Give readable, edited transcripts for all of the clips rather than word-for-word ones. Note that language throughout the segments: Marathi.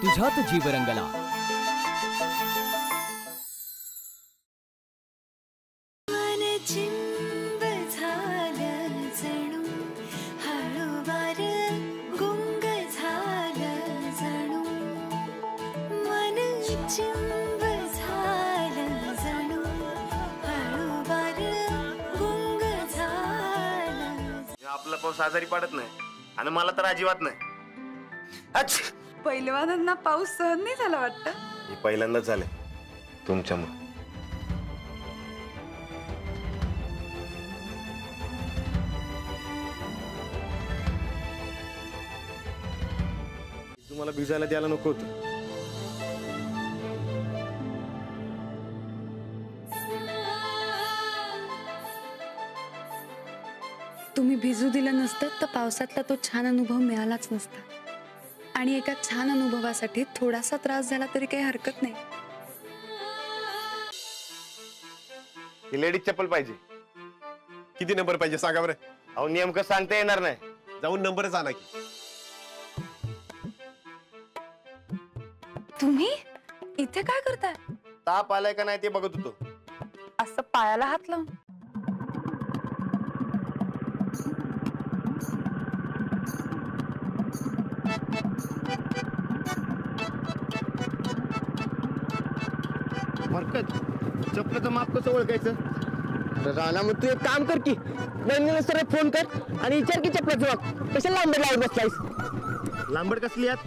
तुझ्यात जीव रंगला। आपला पाऊस आजारी पडत नाही आणि मला तर अजिबात नाही। पहिलवानांना पाऊस सहन नाही झाला वाटतं। हे पहिल्यांदाच झाले तुमच्यामुळे। तुम्हाला भिजायला द्यायला नको होतं। तुम्ही भिजू दिलं नसतं तर पावसातला तो छान अनुभव मिळालाच नसता। आणि एका छान अनुभवासाठी थोडासा त्रास झाला तरी काही हरकत नाही। ही लेडीज चप्पल पाहिजे। किती नंबर पाहिजे सांगा बरं? अहो नेमकं सांगता येणार नाही। जाऊन नंबरच आणा की। तुम्ही इथे काय करताय? ताप आलाय का नाही ते बघत होतो। असं पायाला हात लावून? बरकत चपलाचं माप कसं ओळखायचं? राणा मग तू एक काम कर की वहिनीला सरळ फोन कर आणि विचार की चपलाचं माप कशाला लांबड लावत बसलायस? लांबड कसली यात?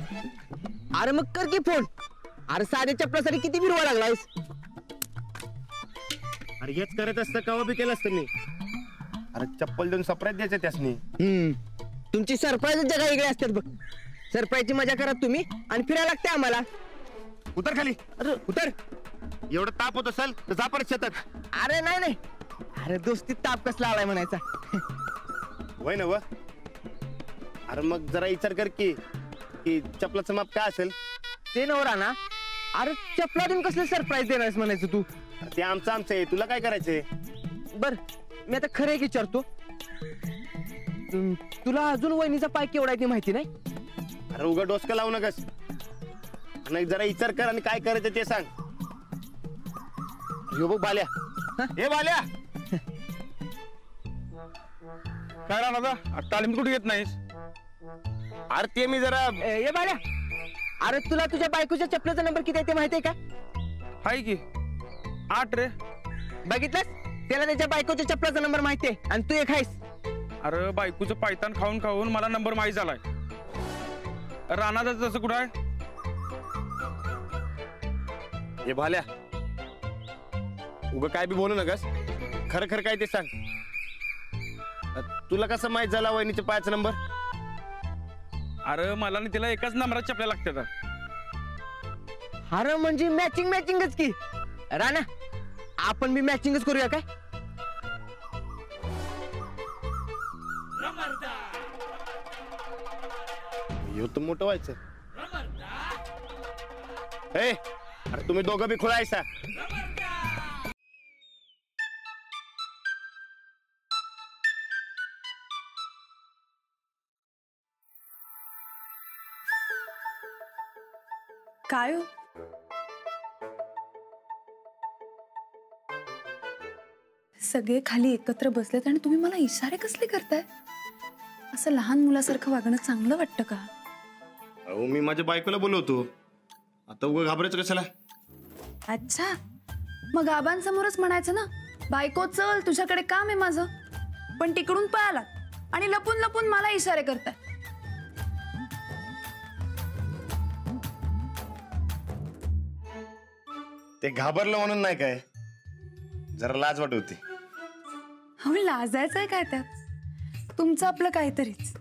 अरे मग कर की फोन। अरे साध्या चपलासाठी किती बिरवा लागलायस? अरे हेच करत असतं कवा बी केलं असतं मी। अरे चप्पल देऊन सरप्राईज द्यायचं त्यासनी। तुमची सरप्राईज जगा वेगळे असतात बघ। सरप्राईजची मजा करा तुम्ही आणि फिरायला लागते आम्हाला। उतर खाली। अरे उतर। एवढं ताप होत असेल तर जा परत शेतात। अरे नाही नाही, अरे दोस्तीत ताप कसला आलाय म्हणायचा। होय ना व? अरे मग जरा विचार कर की चपलाचं माप काय असेल ते नव राणा। अरे चपला देऊन कसले सरप्राईज देणारस म्हणायचं तू? ते आमचं आहे, तुला काय करायचंय? बर मी आता खरं विचारतो, तुला अजून वहिनीचा पाय केवढा आहे ते माहिती नाही? अरे उगा डोसकं लावू नकस आणि जरा विचार कर आणि काय करायचं ते सांग। यो बघ बाल्या। हे बाल्या काय राणा तालीम कुठे घेत नाहीस? अरे ते मी जरा ये बाल्या, अरे तुला तुझ्या बायकोच्या चपलाचा नंबर किती आहे ते माहिती आहे का? हाय की 8 रे। बघितलंस, त्याला त्याच्या बायकोच्या चपलाचा नंबर माहिती आहे आणि तू एक आहेस। अरे बायकोचं पायतान खाऊन खाऊन मला नंबर माहीत झालाय। राणाचा तसं कुठं आहे? हे भाल्या उगा काय बी बोलू नकस, खरं खरं काय ते सांग। तुला कसं माहित झाला वहिनीच्या पायाचा नंबर? अरे मला आणि तिला एकाच नंबरात चपल्या लागतात। अरे म्हणजे मॅचिंगच की। राणा आपण बी मॅचिंगच करूया काय? ह्यो तर मोठं व्हायचं। ए अरे तुम्ही दोघं बी खुळायचा। काय हो? सगळे खाली एकत्र बसलेत आणि तुम्ही मला इशारे कसले करताय? असं लहान मुलासारखं वागणं चांगलं वाटतं का? अहो मी माझ्या बायकोला बोलवतो, आता उगा घाबरायचं कशाला? अच्छा, मग आबांसमोरच म्हणायचं ना, बायको चल तुझ्याकडे काम आहे माझं, पण तिकडून पळालात आणि लपून लपून मला इशारे करताय। ते घाबरलं म्हणून नाही काय, जरा लाज वाटत होती। हो लाजायचंय काय त्यात? तुमचं आपलं काहीतरीच।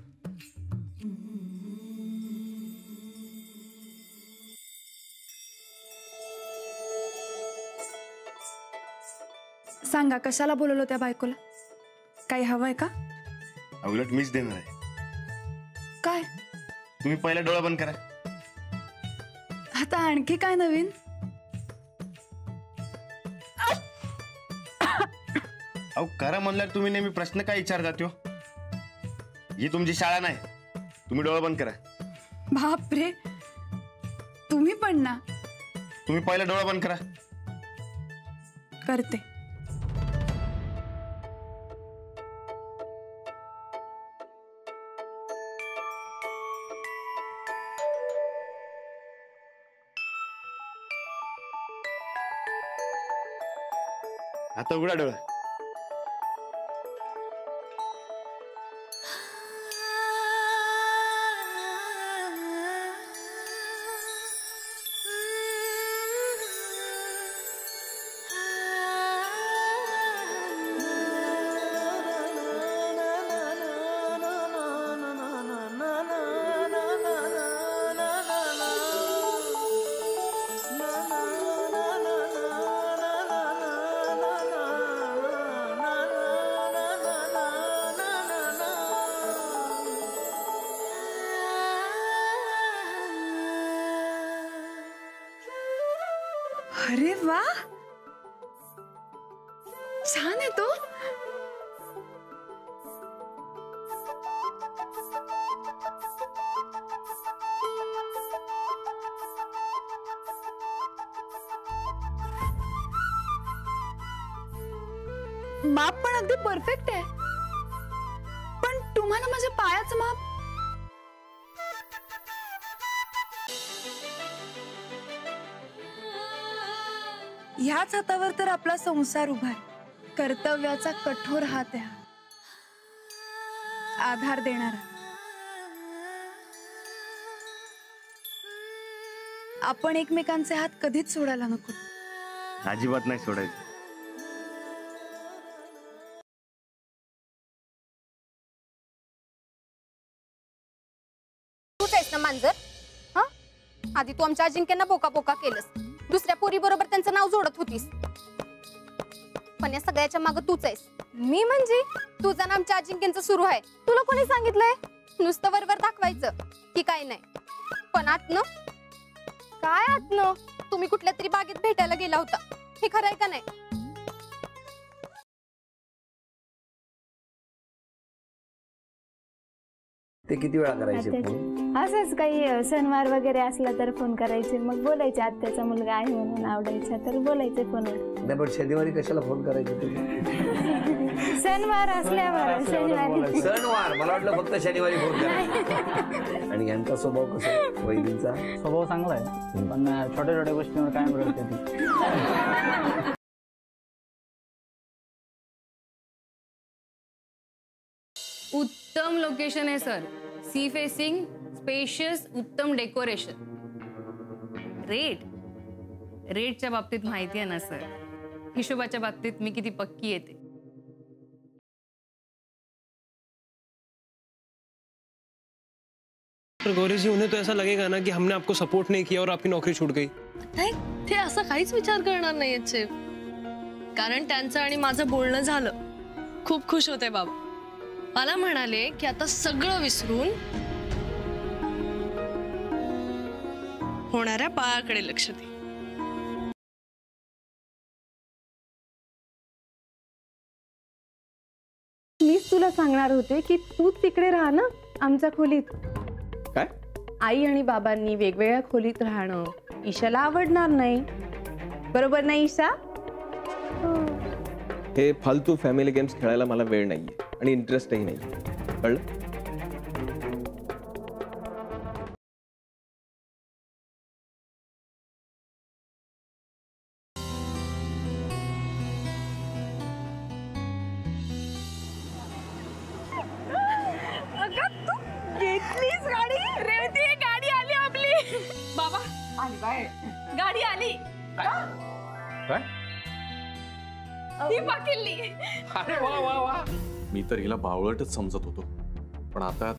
सांगा कशाला बोलवलं त्या बायकोला? काही हवंय का? उलट मीच देणार आहे। काय? तुम्ही पहिला डोळा बंद करा। आता आणखी काय नवीन? अहो करा म्हणल्यावर तुम्ही नेहमी प्रश्न काय विचारतात हो? ही तुमची शाळा नाही, तुम्ही डोळा बंद करा। बापरे, तुम्ही पण ना. तुम्ही पहिला डोळा बंद करा. करते. आता उघडा डोळा. अरे वा, छान आहे तो. माप पण अगदी परफेक्ट आहे. पण तुम्हाला माझ्या पायाचं माप ह्याच हातावर तर आपला संसार उभा आहे. कर्तव्याचा कठोर हात आहे, आधार देणारा. आपण एकमेकांचे हात कधीच सोडायला नको. अजिबात नाही सोडायचं. तूच आहेस ना मांजर? हा, आधी तू आमच्या अजिंक्यांना बोका बोका केलंस, दुसऱ्या पोरी बरोबर त्यांचं नाव जोडत होतीस, पण या सगळ्याच्या मागे तूच आहेस. मी म्हणजे तुझं नाम आमच्या अजिंक्यांचं सुरू आहे. तुला कोणी सांगितलंय नुसतं वरवर दाखवायचं की काय नाही, पण आतनं काय आतनं? तुम्ही कुठल्या तरी बागेत भेटायला गेला होता, हे खरं आहे का नाही? ते किती वेळा करायचे फोन? असंच काही सणवार वगैरे असला तर फोन करायचे, मग बोलायचे आत्याचा मुलगा आहे म्हणून आवडायचा तर बोलायचे फोनवर. नाही पण शनिवारी कशाला फोन करायचे तुम्ही? सणवार असल्यावर शनिवारी. सणवार मला वाटलं फक्त शनिवारी फोन करायचे. आणि यांचा स्वभाव कसा आहे? वैदींचा स्वभाव चांगला आहे, पण छोट्या छोट्या गोष्टींवर कायम रडते ती. उत्तम लोकेशन आहे सर, सी फेसिंग, स्पेशियस, उत्तम डेकोरेशन. रेटच्या बाबतीत माहिती आहे ना सर, हिशोबाच्या बाबतीत मी किती पक्की येते. गौरी जी, उन्हें तो ऐसा लगेगा ना कि हमने आपको सपोर्ट नहीं किया और आपकी नौकरी छूट गई. नाही, ते असं काहीच विचार करणार नाहीत साहेब, कारण त्यांचं आणि माझं बोलणं झालं. खूप खुश होते बाबा. मला म्हणाले की आता सगळं विसरून होणाऱ्या बाळाकडे लक्ष दे. मीच तुला सांगणार होते की तू तिकडे राहा ना आमच्या खोलीत. काय? आई आणि बाबांनी वेगवेगळ्या खोलीत राहणं ईशाला आवडणार नाही, बरोबर नाही ईशा? हे फालतू फॅमिली गेम्स खेळायला मला वेळ नाहीये आणि इंटरेस्टही नाही, कळलं? घेतलीस गाडी? रेवती, गाडी आली आपली. बाबा आली बाय, गाडी आली. काय? ही पाकिल्ली. अरे वा वा वा. मी तर हिला बावळटच समजत होतो, पण आता